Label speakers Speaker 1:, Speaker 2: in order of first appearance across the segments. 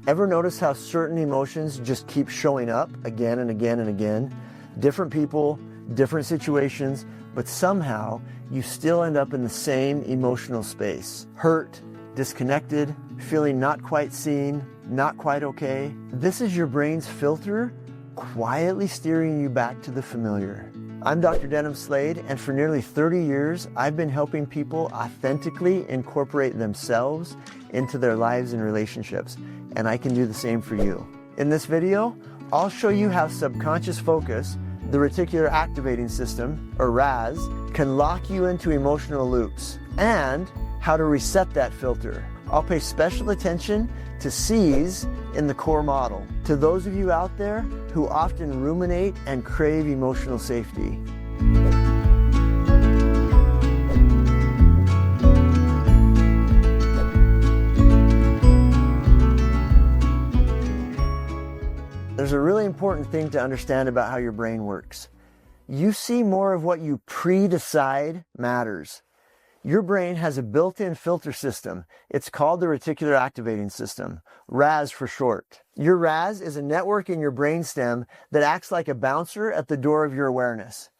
Speaker 1: Ever notice how certain emotions just keep showing up again and again and again? Different people, different situations, but somehow you still end up in the same emotional space. Hurt, disconnected, feeling not quite seen, not quite okay. This is your brain's filter quietly steering you back to the familiar. I'm Dr. Denim Slade, and for nearly 30 years, I've been helping people authentically incorporate themselves into their lives and relationships, and I can do the same for you. In this video, I'll show you how subconscious focus, the Reticular Activating System, or RAS, can lock you into emotional loops, and how to reset that filter. I'll pay special attention to C's in the core model, to those of you out there who often ruminate and crave emotional safety. There's a really important thing to understand about how your brain works. You see more of what you pre-decide matters. Your brain has a built-in filter system. It's called the Reticular Activating System, RAS for short. Your RAS is a network in your brainstem that acts like a bouncer at the door of your awareness.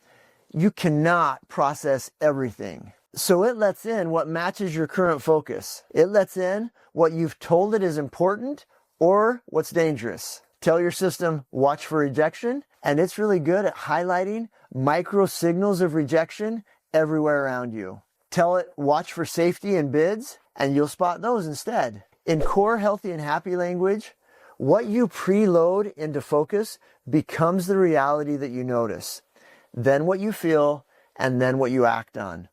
Speaker 1: You cannot process everything. So it lets in what matches your current focus. It lets in what you've told it is important or what's dangerous. Tell your system, watch for rejection, and it's really good at highlighting micro signals of rejection everywhere around you. Tell it, watch for safety and bids, and you'll spot those instead. In core healthy and happy language, what you preload into focus becomes the reality that you notice, then what you feel, and then what you act on.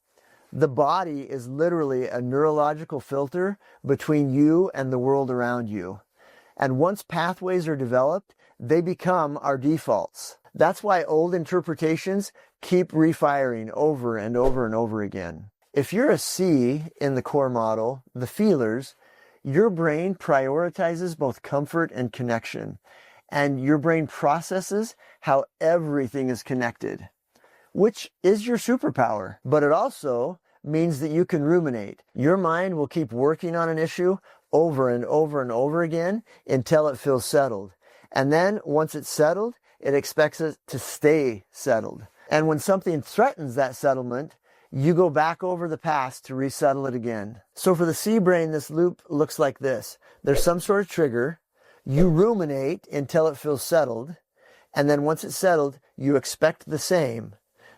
Speaker 1: The body is literally a neurological filter between you and the world around you. And once pathways are developed, they become our defaults. That's why old interpretations keep refiring over and over and over again. If you're a C in the core model, the feelers, your brain prioritizes both comfort and connection. And your brain processes how everything is connected, which is your superpower. But it also means that you can ruminate. Your mind will keep working on an issue over and over and over again until it feels settled. And then once it's settled, it expects it to stay settled. And when something threatens that settlement, you go back over the past to resettle it again. So for the C brain, this loop looks like this. There's some sort of trigger. You ruminate until it feels settled. And then once it's settled, you expect the same.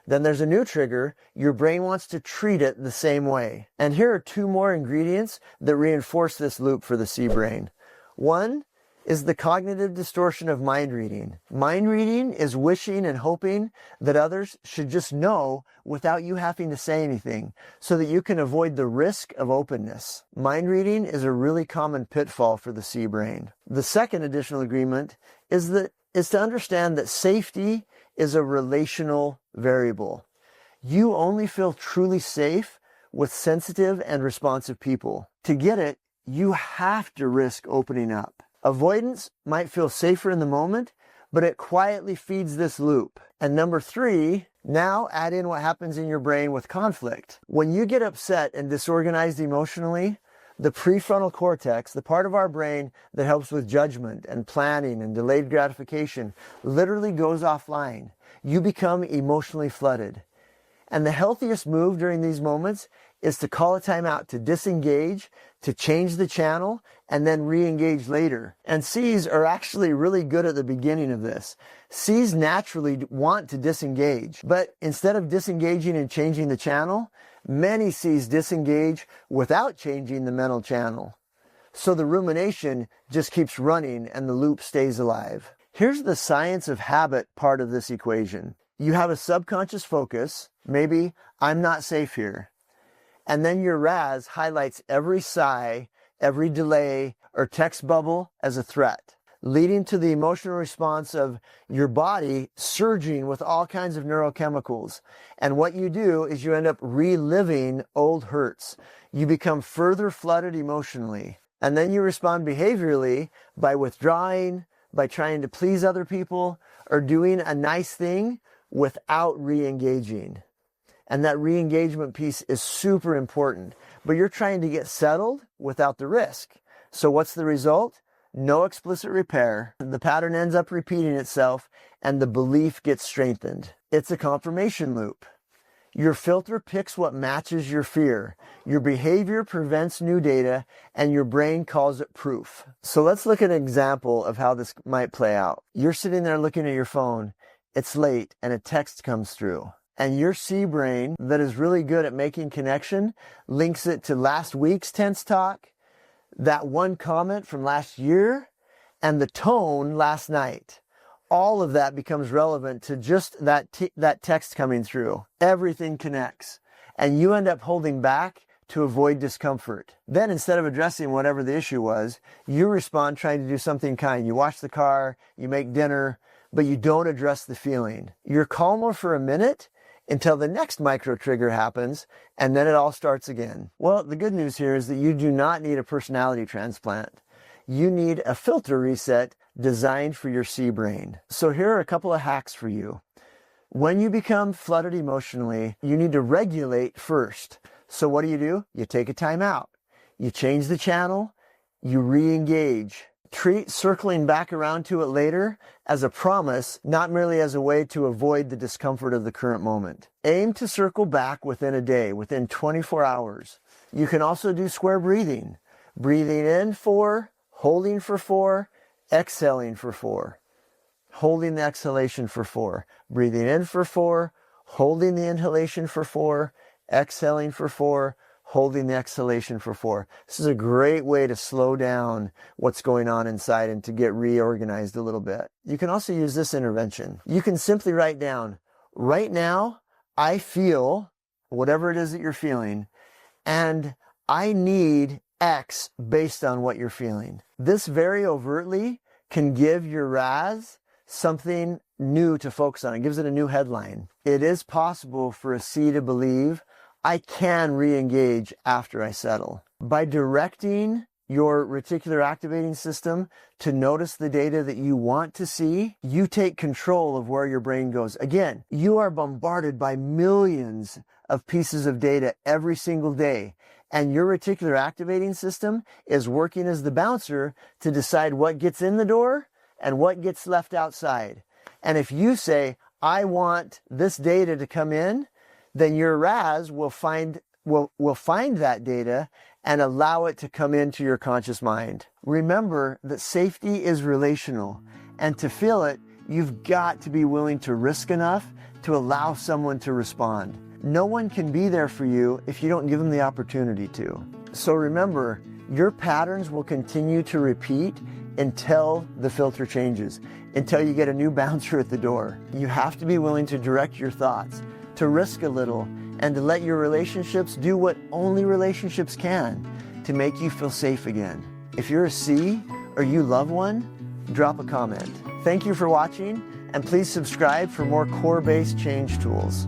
Speaker 1: Then there's a new trigger. Your brain wants to treat it the same way. And here are two more ingredients that reinforce this loop for the C brain. One is the cognitive distortion of mind reading. Mind reading is wishing and hoping that others should just know without you having to say anything, so that you can avoid the risk of openness. Mind reading is a really common pitfall for the C brain. The second additional agreement is to understand that safety is a relational variable. You only feel truly safe with sensitive and responsive people. To get it, you have to risk opening up. Avoidance might feel safer in the moment, but it quietly feeds this loop. And number three, now add in what happens in your brain with conflict. When you get upset and disorganized emotionally, the prefrontal cortex, the part of our brain that helps with judgment and planning and delayed gratification, literally goes offline. You become emotionally flooded. And the healthiest move during these moments is to call a timeout, to disengage, to change the channel, and then re-engage later. And C's are actually really good at the beginning of this. C's naturally want to disengage, but instead of disengaging and changing the channel, many C's disengage without changing the mental channel. So the rumination just keeps running and the loop stays alive. Here's the science of habit part of this equation. You have a subconscious focus, maybe I'm not safe here. And then your RAS highlights every sigh, every delay, or text bubble as a threat, leading to the emotional response of your body surging with all kinds of neurochemicals. And what you do is you end up reliving old hurts. You become further flooded emotionally. And then you respond behaviorally by withdrawing, by trying to please other people, or doing a nice thing without re-engaging. And that re-engagement piece is super important. But you're trying to get settled without the risk. So what's the result? no explicit repair. The pattern ends up repeating itself and the belief gets strengthened. It's a confirmation loop. Your filter picks what matches your fear. Your behavior prevents new data, and your brain calls it proof. So let's look at an example of how this might play out. You're sitting there looking at your phone. It's late, and a text comes through. And your C brain, that is really good at making connection, links it to last week's tense talk, that one comment from last year, and the tone last night. All of that becomes relevant to just that text coming through. Everything connects. And you end up holding back to avoid discomfort. Then instead of addressing whatever the issue was, you respond trying to do something kind. You wash the car, you make dinner, but you don't address the feeling. You're calmer for a minute until the next micro trigger happens, and then it all starts again. Well, the good news here is that you do not need a personality transplant. You need a filter reset designed for your C brain. So here are a couple of hacks for you. When you become flooded emotionally, you need to regulate first. So what do? You take a time out. You change the channel. You re-engage. Treat circling back around to it later as a promise, not merely as a way to avoid the discomfort of the current moment. Aim to circle back within a day, within 24 hours. You can also do square breathing. Breathing in 4, holding for 4, exhaling for 4. Holding the exhalation for 4. Breathing in for 4, holding the inhalation for 4, exhaling for 4, holding the exhalation for 4. This is a great way to slow down what's going on inside and to get reorganized a little bit. You can also use this intervention. You can simply write down, right now, I feel whatever it is that you're feeling, and I need X based on what you're feeling. This very overtly can give your RAS something new to focus on. It gives it a new headline. It is possible for a C to believe, I can re-engage after I settle. By directing your reticular activating system to notice the data that you want to see, you take control of where your brain goes. Again, you are bombarded by millions of pieces of data every single day, and your reticular activating system is working as the bouncer to decide what gets in the door and what gets left outside. And if you say, I want this data to come in, then your RAS will find that data and allow it to come into your conscious mind. Remember that safety is relational, and to feel it, you've got to be willing to risk enough to allow someone to respond. No one can be there for you if you don't give them the opportunity to. So remember, your patterns will continue to repeat until the filter changes, until you get a new bouncer at the door. You have to be willing to direct your thoughts, to risk a little, and to let your relationships do what only relationships can to make you feel safe again. If you're a C or you love one, drop a comment. Thank you for watching, and please subscribe for more core-based change tools.